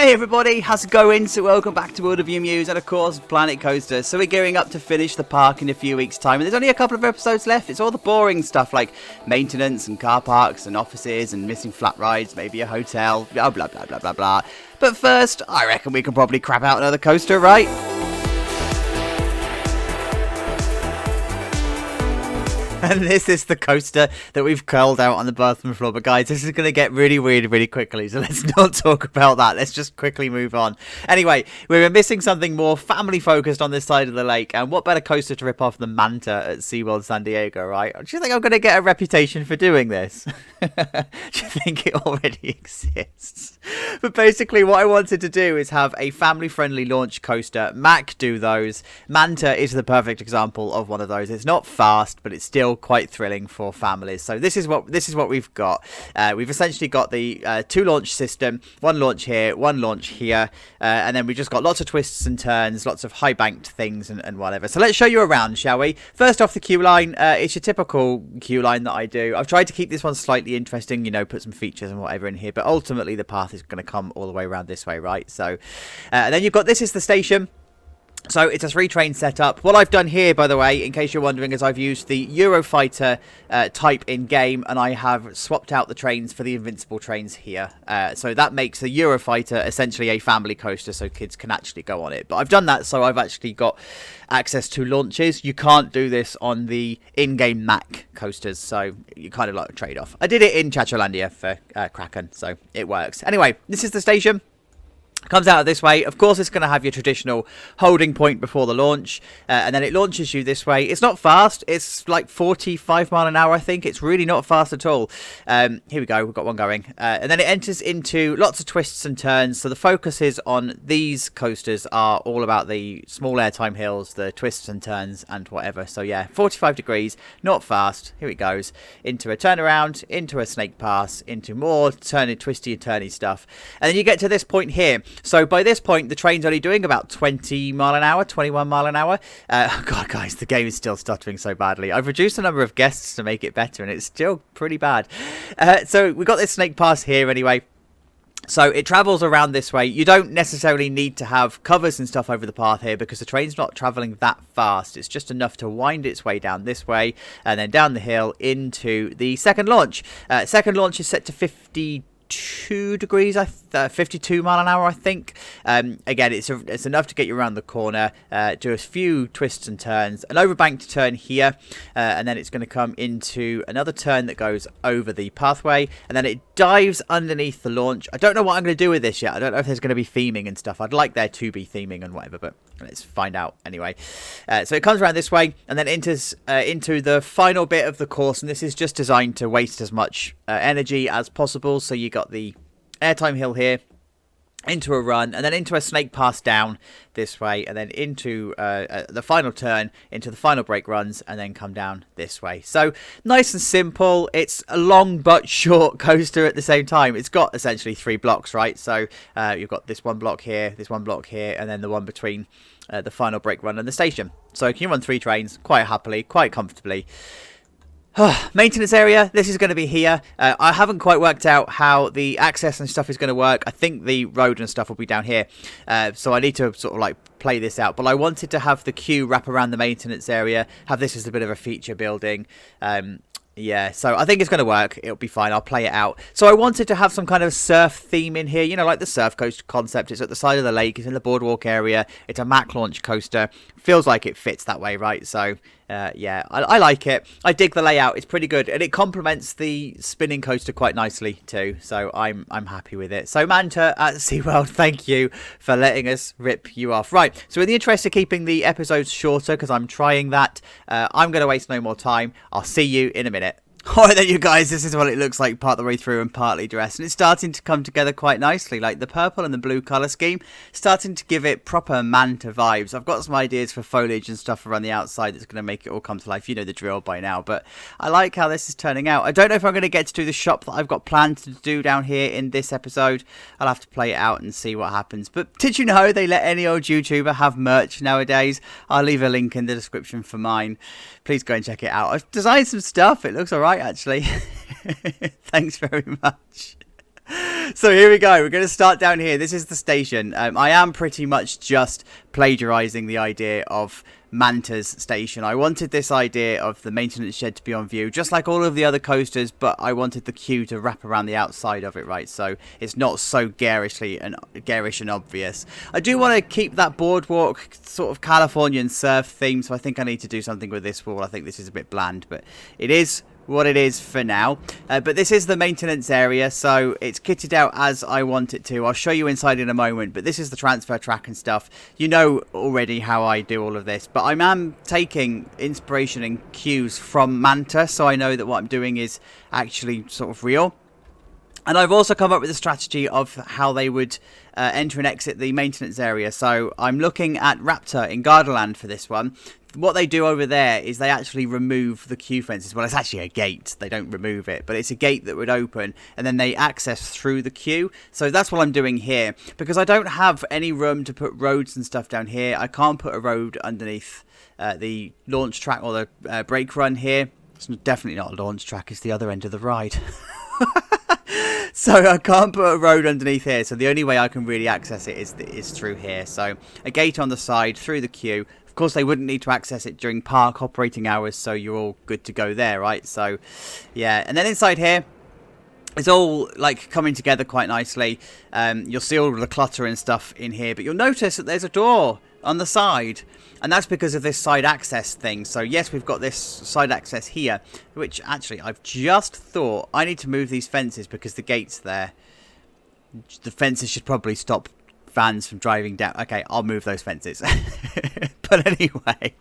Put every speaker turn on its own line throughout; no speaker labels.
Hey everybody, how's it going? So welcome back to Wilderview, Mews, and of course Planet Coaster. So we're gearing up to finish the park in a few weeks' time, and there's only a couple of episodes left. It's all the boring stuff like maintenance and car parks and offices and missing flat rides, maybe a hotel, blah blah blah blah blah blah. But first, I reckon we can probably crap out another coaster, right? And this is the coaster that we've curled out on the bathroom floor. But guys, this is going to get really weird really quickly. So let's not talk about that. Let's just quickly move on. Anyway, we were missing something more family focused on this side of the lake. And what better coaster to rip off than Manta at Seaworld SanDiego, right? Do you think I'm going to get a reputation for doing this? Do you think it already exists? But basically what I wanted to do is have a family-friendly launch coaster. MACK do those. Manta is the perfect example of one of those. It's not fast, but it's still quite thrilling for families. So this is what we've got. We've essentially got the two launch system, one launch here, one launch here, and then we just got lots of twists and turns, lots of high banked things and whatever. So let's show you around, shall we? First off, the queue line. It's your typical queue line that I do. I've tried to keep this one slightly interesting, you know, put some features and whatever in here, but ultimately the path is going to come all the way around this way, right? So and then you've got, this is the station. So it's a 3-train setup. What I've done here, by the way, in case you're wondering, is I've used the Eurofighter type in game, and I have swapped out the trains for the Invincible trains here. So that makes the Eurofighter essentially a family coaster, so kids can actually go on it. But I've done that so I've actually got access to launches. You can't do this on the in-game MACK coasters, so you kind of like a trade-off. I did it in Chacholandia for Kraken, so it works. Anyway, this is the station. Comes out this way. Of course, it's going to have your traditional holding point before the launch, and then it launches you this way. It's not fast. It's like 45 mile an hour, I think. It's really not fast at all. Here we go. We've got one going. And then it enters into lots of twists and turns. So the focus is on these coasters are all about the small airtime hills, the twists and turns and whatever. So yeah, 45 degrees, not fast. Here it goes. Into a turnaround, into a snake pass, into more twisty and turny stuff. And then you get to this point here. So by this point, the train's only doing about 20 mile an hour, 21 mile an hour. God, guys, the game is still stuttering so badly. I've reduced the number of guests to make it better, and it's still pretty bad. So we've got this snake pass here anyway. So it travels around this way. You don't necessarily need to have covers and stuff over the path here because the train's not travelling that fast. It's just enough to wind its way down this way and then down the hill into the second launch. Second launch is set to 52 degrees, 52 mile an hour, I think. Again, it's enough to get you around the corner, do a few twists and turns, an overbanked turn here, and then it's going to come into another turn that goes over the pathway, and then it dives underneath the launch. I don't know what I'm going to do with this yet. I don't know if there's going to be theming and stuff. I'd like there to be theming and whatever, but let's find out anyway. So it comes around this way and then enters into the final bit of the course, and this is just designed to waste as much energy as possible. So you got the airtime hill here, into a run, and then into a snake pass down this way, and then into the final turn, into the final brake runs, and then come down this way. So nice and simple. It's a long but short coaster at the same time. It's got essentially 3 blocks, right? So you've got this one block here, this one block here, and then the one between the final brake run and the station. So you can run 3 trains quite happily, quite comfortably. Maintenance area, this is going to be here. I haven't quite worked out how the access and stuff is going to work. I think the road and stuff will be down here. So I need to sort of like play this out. But I wanted to have the queue wrap around the maintenance area, have this as a bit of a feature building. Yeah, so I think it's going to work. It'll be fine. I'll play it out. So I wanted to have some kind of surf theme in here, you know, like the surf coaster concept. It's at the side of the lake. It's in the boardwalk area. It's a MACK launch coaster. Feels like it fits that way, right? So yeah, I like it. I dig the layout. It's pretty good, and it complements the spinning coaster quite nicely too. So I'm happy with it. So Manta at SeaWorld, thank you for letting us rip you off. Right, so in the interest of keeping the episodes shorter, because I'm trying that, I'm going to waste no more time. I'll see you in a minute. Alright then, you guys, this is what it looks like part the way through and partly dressed, and it's starting to come together quite nicely. Like the purple and the blue colour scheme starting to give it proper Manta vibes. I've got some ideas for foliage and stuff around the outside that's going to make it all come to life. You know the drill by now, but I like how this is turning out. I don't know if I'm going to get to do the shop that I've got planned to do down here in this episode. I'll have to play it out and see what happens. But did you know they let any old YouTuber have merch nowadays? I'll leave a link in the description for mine. Please go and check it out. I've designed some stuff. It looks alright, actually. Thanks very much. So here we go. We're going to start down here. This is the station. I am pretty much just plagiarizing the idea of Manta's station. I wanted this idea of the maintenance shed to be on view, just like all of the other coasters, but I wanted the queue to wrap around the outside of it, right? So it's not so garish and obvious. I do want to keep that boardwalk sort of Californian surf theme, so I think I need to do something with this wall. I think this is a bit bland, but it is what it is for now. But this is the maintenance area, so it's kitted out as I want it to. I'll show you inside in a moment, but this is the transfer track and stuff. You know already how I do all of this, but I am taking inspiration and cues from Manta, so I know that what I'm doing is actually sort of real. And I've also come up with a strategy of how they would enter and exit the maintenance area. So I'm looking at Raptor in Gardaland for this one. What they do over there is they actually remove the queue fences. Well, it's actually a gate. They don't remove it, but it's a gate that would open, and then they access through the queue. So that's what I'm doing here, because I don't have any room to put roads and stuff down here. I can't put a road underneath the launch track or the brake run here. It's definitely not a launch track. It's the other end of the ride. So I can't put a road underneath here. So the only way I can really access it is through here. So a gate on the side through the queue. Of course, they wouldn't need to access it during park operating hours, so you're all good to go there, right? So, yeah. And then inside here, it's all, like, coming together quite nicely. You'll see all of the clutter and stuff in here, but you'll notice that there's a door on the side, and that's because of this side access thing. So, yes, we've got this side access here, which, actually, I've just thought I need to move these fences because the gate's there. The fences should probably stop vans from driving down. Okay, I'll move those fences. But anyway,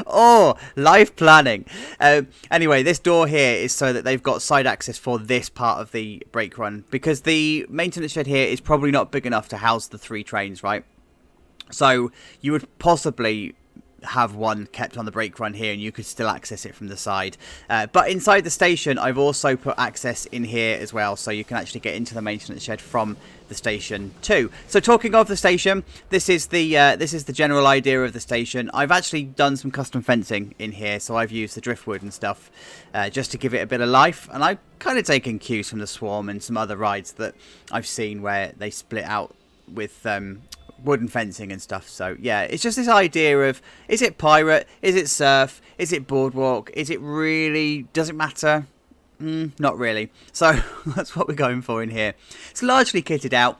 oh, life planning. Anyway, this door here is so that they've got side access for this part of the brake run, because the maintenance shed here is probably not big enough to house the 3 trains, right? So you would possibly have one kept on the brake run here, and you could still access it from the side. But inside the station, I've also put access in here as well, so you can actually get into the maintenance shed from the station too. So talking of the station, this is the general idea of the station. I've actually done some custom fencing in here, so I've used the driftwood and stuff just to give it a bit of life, and I've kind of taken cues from the Swarm and some other rides that I've seen where they split out with wooden fencing and stuff. So yeah, it's just this idea of, is it pirate, is it surf, is it boardwalk, is it really, does it matter? Not really. So that's what we're going for in here. It's largely kitted out.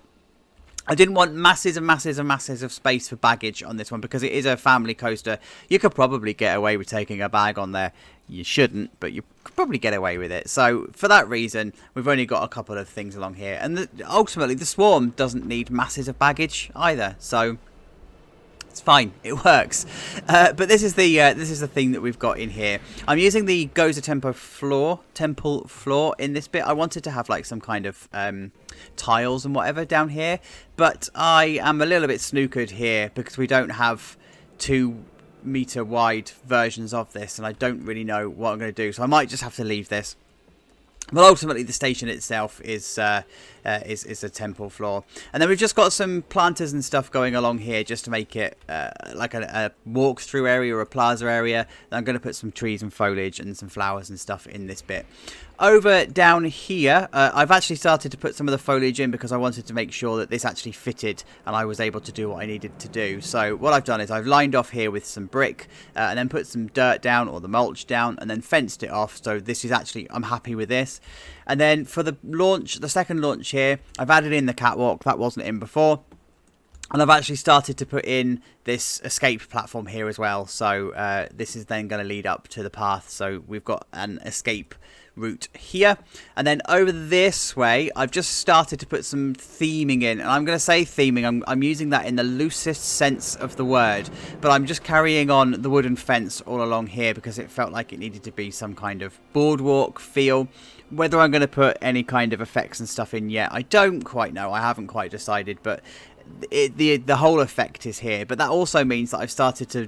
I didn't want masses and masses and masses of space for baggage on this one, because it is a family coaster. You could probably get away with taking a bag on there. You shouldn't, but you could probably get away with it. So for that reason, we've only got a couple of things along here. And ultimately, the Swarm doesn't need masses of baggage either. So it's fine, it works. But this is the thing that we've got in here. I'm using the Goza Temple floor in this bit. I wanted to have like some kind of tiles and whatever down here, but I am a little bit snookered here because we don't have 2-meter wide versions of this, and I don't really know what I'm going to do, so I might just have to leave this. But ultimately, the station itself is a temple floor. And then we've just got some planters and stuff going along here just to make it like a walk-through area or a plaza area. And I'm going to put some trees and foliage and some flowers and stuff in this bit. Over down here, I've actually started to put some of the foliage in because I wanted to make sure that this actually fitted and I was able to do what I needed to do. So what I've done is I've lined off here with some brick and then put some dirt down, or the mulch down, and then fenced it off. So this is actually, I'm happy with this. And then for the launch, the second launch here, I've added in the catwalk. That wasn't in before. And I've actually started to put in this escape platform here as well. So this is then going to lead up to the path. So we've got an escape route here, and then over this way I've just started to put some theming in, and I'm going to say theming, I'm using that in the loosest sense of the word, but I'm just carrying on the wooden fence all along here because it felt like it needed to be some kind of boardwalk feel. Whether I'm going to put any kind of effects and stuff in yet, I don't quite know. I haven't quite decided, but the whole effect is here. But that also means that I've started to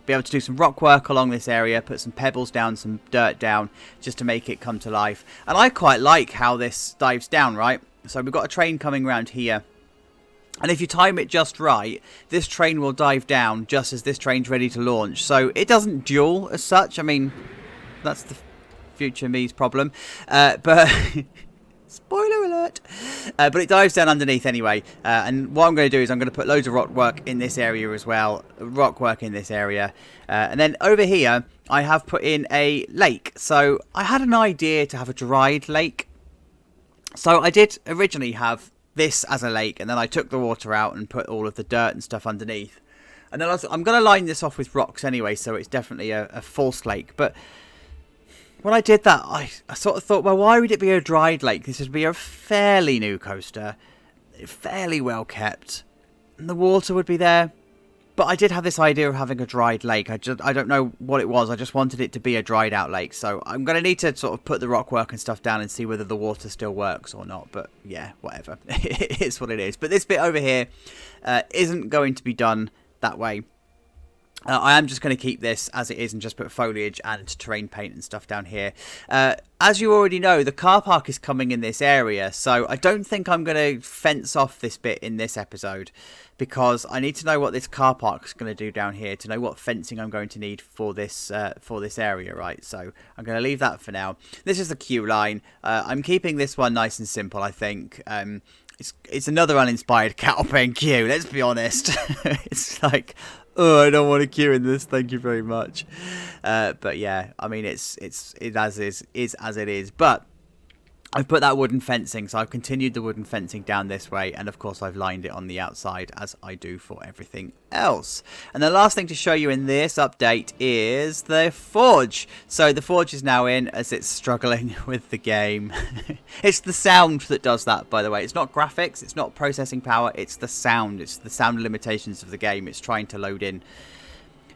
be able to do some rock work along this area, put some pebbles down, some dirt down, just to make it come to life. And I quite like how this dives down, right? So we've got a train coming around here, and if you time it just right, this train will dive down just as this train's ready to launch. So it doesn't duel as such. I mean, that's the future me's problem, but Spoiler alert. But it dives down underneath anyway. And what I'm going to do is I'm going to put loads of rock work in this area as well. Rock work in this area. And then over here, I have put in a lake. So I had an idea to have a dried lake. So I did originally have this as a lake. And then I took the water out and put all of the dirt and stuff underneath. And then I'm going to line this off with rocks anyway. So it's definitely a false lake. But when I did that, I sort of thought, well, why would it be a dried lake? This would be a fairly new coaster, fairly well kept, and the water would be there. But I did have this idea of having a dried lake. I don't know what it was. I just wanted it to be a dried out lake. So I'm going to need to sort of put the rock work and stuff down and see whether the water still works or not. But yeah, whatever. It is what it is. But this bit over here isn't going to be done that way. I am just going to keep this as it is and just put foliage and terrain paint and stuff down here. As you already know, the car park is coming in this area, so I don't think I'm going to fence off this bit in this episode because I need to know what this car park is going to do down here to know what fencing I'm going to need for this area, right? So I'm going to leave that for now. This is the queue line. I'm keeping this one nice and simple, I think. It's another uninspired cattle pen queue, let's be honest. It's like, oh, I don't want to queue in this, thank you very much. But yeah, I mean, it is as it is. But I've put that wooden fencing, so I've continued the wooden fencing down this way, and of course I've lined it on the outside, as I do for everything else. And the last thing to show you in this update is the forge. So the forge is now in, as it's struggling with the game. It's the sound that does that, by the way. It's not graphics, it's not processing power, it's the sound. It's the sound limitations of the game. It's trying to load in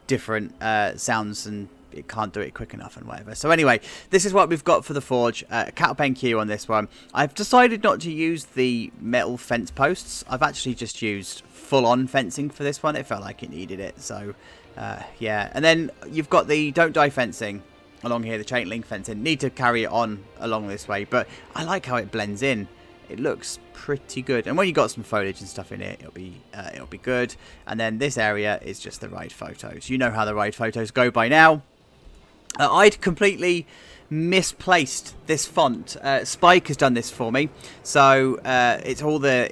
different sounds and it can't do it quick enough and whatever. So anyway, this is what we've got for the forge. Cattle pen queue on this one. I've decided not to use the metal fence posts. I've actually just used full-on fencing for this one. It felt like it needed it. So yeah. And then you've got the don't die fencing along here, the chain link fencing. Need to carry it on along this way, but I like how it blends in. It looks pretty good, and when you got some foliage and stuff in it, it'll be good. And then this area is just the ride photos. You know how the ride photos go by now. I'd completely misplaced this font. Spike has done this for me, so it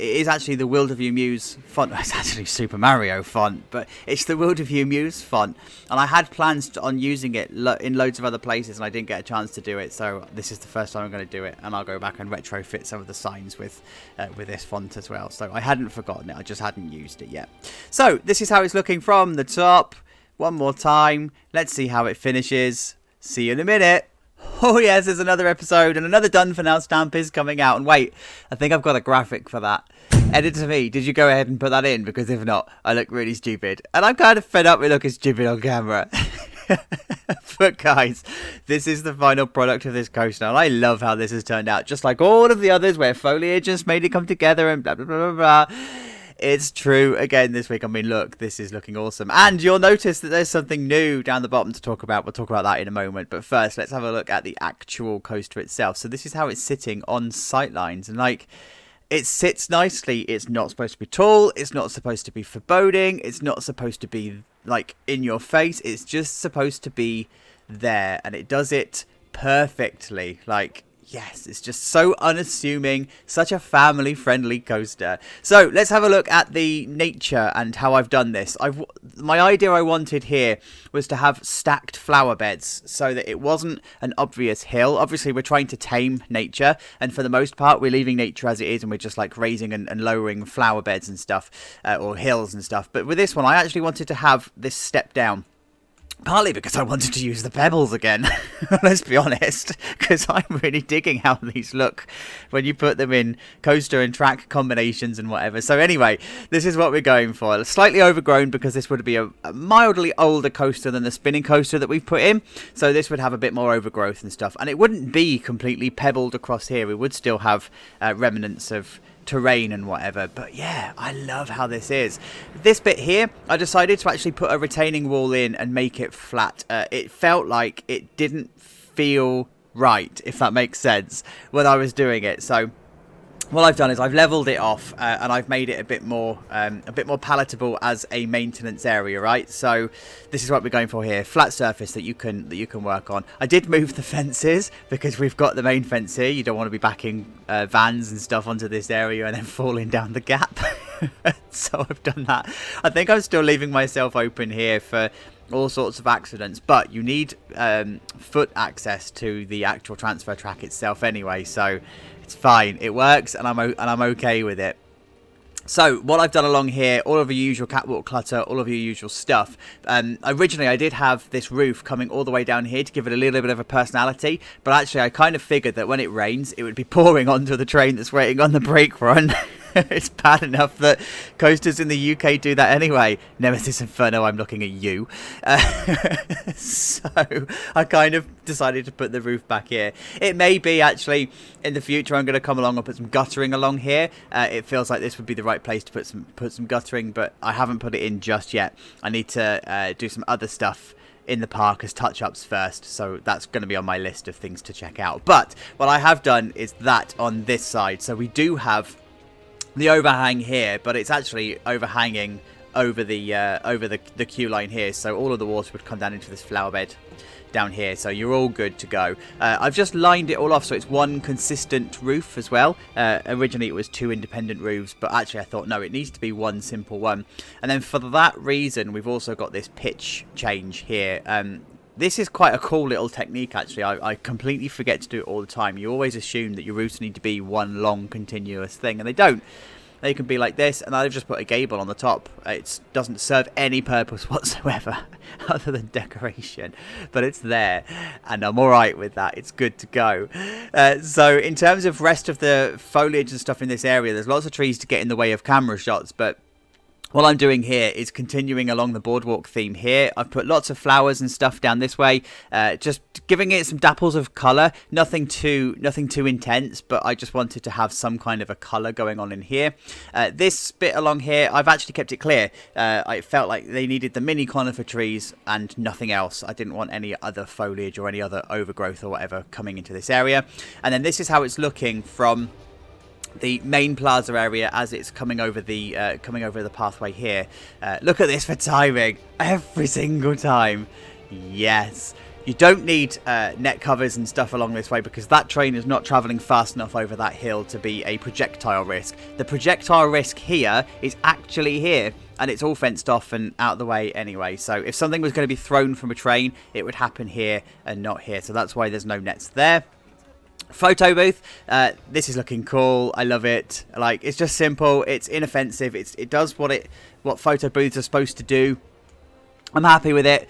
is actually the Wilderview Mews font. It's actually Super Mario font, but it's the Wilderview Mews font, and I had plans on using it in loads of other places, and I didn't get a chance to do it. So this is the first time I'm going to do it, and I'll go back and retrofit some of the signs with this font as well. So I hadn't forgotten it, I just hadn't used it yet. So this is how it's looking from the top. One more time. Let's see how it finishes. See you in a minute. Oh yes, there's another episode and another done for now stamp is coming out. And wait, I think I've got a graphic for that. Editor me, did you go ahead and put that in? Because if not, I look really stupid. And I'm kind of fed up with looking stupid on camera. But guys, this is the final product of this coaster. And I love how this has turned out. Just like all of the others where foliage just made it come together and blah, blah, blah, blah, blah. It's true again this week. I mean, look, this is looking awesome. And you'll notice that there's something new down the bottom to talk about. We'll talk about that in a moment. But first, let's have a look at the actual coaster itself. So this is how it's sitting on sightlines. And like, it sits nicely. It's not supposed to be tall. It's not supposed to be foreboding. It's not supposed to be like in your face. It's just supposed to be there. And it does it perfectly. Like, yes, it's just so unassuming, such a family-friendly coaster. So let's have a look at the nature and how I've done this. My idea I wanted here was to have stacked flower beds so that it wasn't an obvious hill. Obviously, we're trying to tame nature, and for the most part, we're leaving nature as it is, and we're just like raising and lowering flower beds and stuff, or hills and stuff. But with this one, I actually wanted to have this step down. Partly because I wanted to use the pebbles again, let's be honest, because I'm really digging how these look when you put them in coaster and track combinations and whatever. So anyway, this is what we're going for. Slightly overgrown because this would be a mildly older coaster than the spinning coaster that we've put in. So this would have a bit more overgrowth and stuff. And it wouldn't be completely pebbled across here. We would still have remnants of terrain and whatever, but yeah, I love how this is. This bit here, I decided to actually put a retaining wall in and make it flat. It felt like it didn't feel right, if that makes sense, when I was doing it. So what I've done is I've leveled it off and I've made it a bit more palatable as a maintenance area, right? So this is what we're going for here: flat surface that you can work on. I did move the fences because we've got the main fence here. You don't want to be backing vans and stuff onto this area and then falling down the gap. So I've done that. I think I'm still leaving myself open here for all sorts of accidents, but you need foot access to the actual transfer track itself anyway, so it's fine. It works, and I'm okay with it. So what I've done along here, all of your usual catwalk clutter, all of your usual stuff. Originally I did have this roof coming all the way down here to give it a little bit of a personality, but actually I kind of figured that when it rains it would be pouring onto the train that's waiting on the brake run. It's bad enough that coasters in the UK do that anyway. Nemesis Inferno, I'm looking at you. So I kind of decided to put the roof back here. It may be actually in the future I'm going to come along and put some guttering along here. It feels like this would be the right place to put some guttering, but I haven't put it in just yet. I need to do some other stuff in the park as touch-ups first, so that's going to be on my list of things to check out. But what I have done is that on this side, so we do have the overhang here, but it's actually overhanging over the queue line here, so all of the water would come down into this flower bed down here, so you're all good to go. I've just lined it all off so it's one consistent roof as well. Originally it was two independent roofs, but actually I thought no, it needs to be one simple one. And then for that reason we've also got this pitch change here. This is quite a cool little technique, actually. I completely forget to do it all the time. You always assume that your roofs need to be one long continuous thing, and they don't. They can be like this, and I've just put a gable on the top. It doesn't serve any purpose whatsoever other than decoration, but it's there, and I'm alright with that. It's good to go. So in terms of rest of the foliage and stuff in this area, there's lots of trees to get in the way of camera shots, but what I'm doing here is continuing along the boardwalk theme here. I've put lots of flowers and stuff down this way, just giving it some dapples of colour. Nothing too intense, but I just wanted to have some kind of a colour going on in here. This bit along here, I've actually kept it clear. I felt like they needed the mini conifer trees and nothing else. I didn't want any other foliage or any other overgrowth or whatever coming into this area. And then this is how it's looking from the main plaza area as it's coming over the pathway here. Look at this for timing every single time. Yes, you don't need net covers and stuff along this way because that train is not traveling fast enough over that hill to be a projectile risk. The projectile risk here is actually here, and it's all fenced off and out of the way anyway. So if something was going to be thrown from a train, it would happen here and not here, so that's why there's no nets there. Photo booth, this is looking cool. I love it. Like, it's just simple, it's inoffensive, it does what photo booths are supposed to do. I'm happy with it.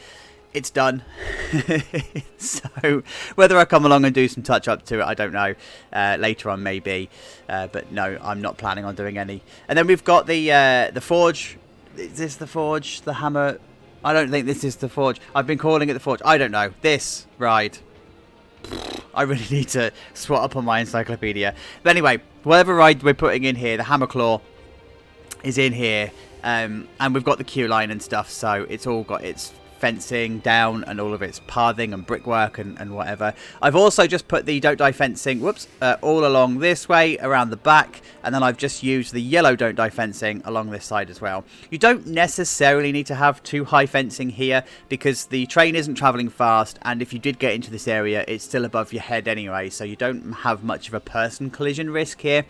It's done. So whether I come along and do some touch up to it, I don't know. Later on maybe, but no, I'm not planning on doing any. And then we've got the forge. Is this the forge? The hammer? I don't think this is the forge. I've been calling it the forge. I don't know. This ride, I really need to swat up on my encyclopedia. But anyway, whatever ride we're putting in here, the hammer claw is in here, and we've got the queue line and stuff, so it's all got its fencing down and all of its pathing and brickwork and whatever. I've also just put the don't die fencing all along this way around the back, and then I've just used the yellow don't die fencing along this side as well. You don't necessarily need to have too high fencing here because the train isn't traveling fast, and if you did get into this area it's still above your head anyway, so you don't have much of a person collision risk here.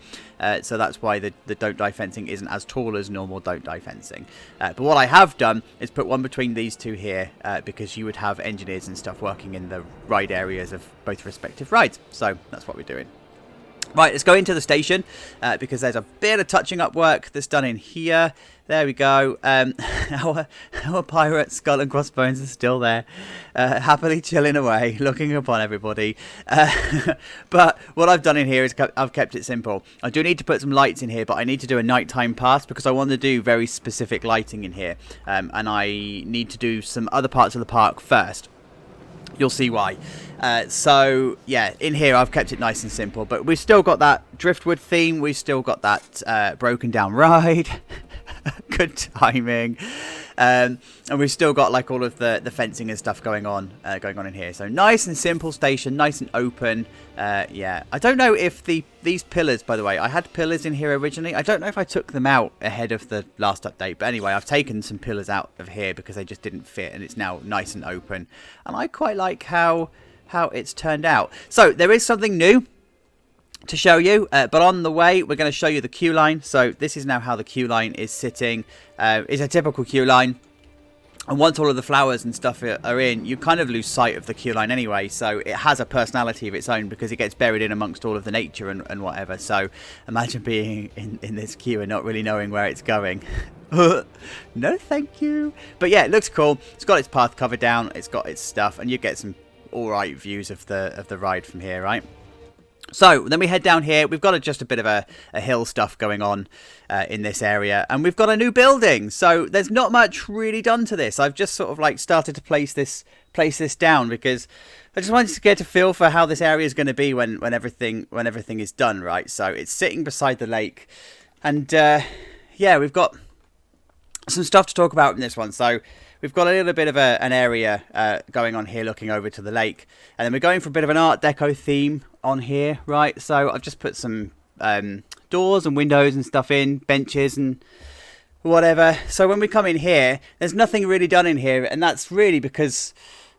So that's why the don't die fencing isn't as tall as normal don't die fencing. But what I have done is put one between these two here, because you would have engineers and stuff working in the ride areas of both respective rides. So that's what we're doing. Right, let's go into the station, because there's a bit of touching up work that's done in here. There we go. Our pirate skull and crossbones are still there, happily chilling away, looking upon everybody. But what I've done in here is I've kept it simple. I do need to put some lights in here, but I need to do a nighttime pass because I want to do very specific lighting in here, and I need to do some other parts of the park first. You'll see why. So yeah, in here I've kept it nice and simple, but we've still got that driftwood theme. We've still got that broken down ride. Good timing. And we've still got like all of the fencing and stuff going on in here. So nice and simple station, nice and open. Yeah, I don't know if these pillars, by the way, I had pillars in here originally. I don't know if I took them out ahead of the last update, but anyway, I've taken some pillars out of here because they just didn't fit, and it's now nice and open. And I quite like how it's turned out. So there is something new to show you, but on the way we're going to show you the queue line. So this is now how the queue line is sitting. It's a typical queue line, and once all of the flowers and stuff are in, you kind of lose sight of the queue line anyway. So it has a personality of its own because it gets buried in amongst all of the nature and whatever. So imagine being in this queue and not really knowing where it's going. No thank you. But yeah, it looks cool. It's got its path covered down, it's got its stuff, and you get some alright views of the ride from here, right? So then we head down here. We've got just a bit of a hill stuff going on in this area, and we've got a new building. So there's not much really done to this. I've just sort of like started to place this down because I just wanted to get a feel for how this area is going to be when everything is done, right? So it's sitting beside the lake, and yeah, we've got some stuff to talk about in this one. So we've got a little bit of an area going on here looking over to the lake. And then we're going for a bit of an Art Deco theme on here, right? So I've just put some doors and windows and stuff in, benches and whatever. So when we come in here, there's nothing really done in here. And that's really because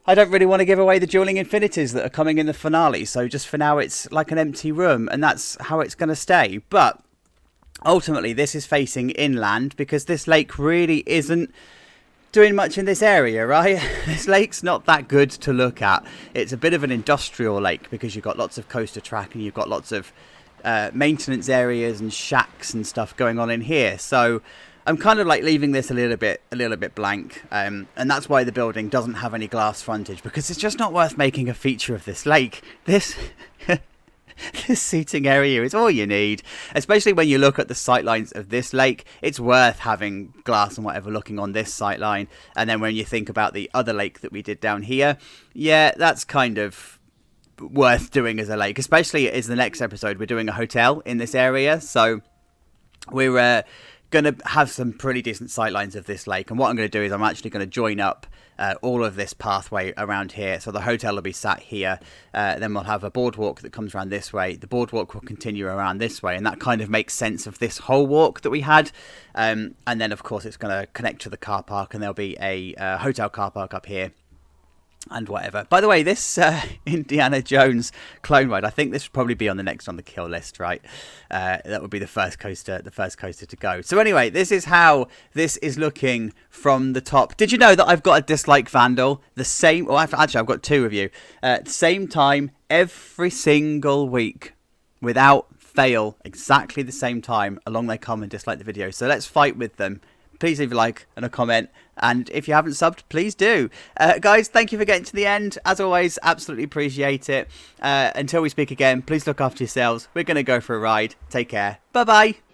I don't really want to give away the dueling infinities that are coming in the finale. So just for now, it's like an empty room. And that's how it's going to stay. But ultimately, this is facing inland because this lake really isn't doing much in this area, right? This lake's not that good to look at. It's a bit of an industrial lake because you've got lots of coaster track and you've got lots of maintenance areas and shacks and stuff going on in here. So I'm kind of like leaving this a little bit blank, and that's why the building doesn't have any glass frontage, because it's just not worth making a feature of this lake. This this seating area is all you need, especially when you look at the sightlines of this lake. It's worth having glass and whatever looking on this sightline. And then when you think about the other lake that we did down here, yeah, that's kind of worth doing as a lake, especially as the next episode we're doing a hotel in this area. So we're going to have some pretty decent sightlines of this lake, and what I'm going to do is I'm actually going to join up all of this pathway around here. So the hotel will be sat here, then we'll have a boardwalk that comes around this way. The boardwalk will continue around this way, and that kind of makes sense of this whole walk that we had. And then of course it's going to connect to the car park, and there'll be a hotel car park up here and whatever. By the way, this Indiana Jones clone ride, I think this would probably be on the next on the kill list, right? That would be the first coaster to go. So anyway, this is how this is looking from the top. Did you know that I've got a dislike vandal the same? Well, actually, I've got two of you at the same time every single week, without fail, exactly the same time. Along they come and dislike the video. So let's fight with them. Please leave a like and a comment, and if you haven't subbed, please do. Guys, thank you for getting to the end. As always, absolutely appreciate it. Until we speak again, please look after yourselves. We're going to go for a ride. Take care. Bye-bye.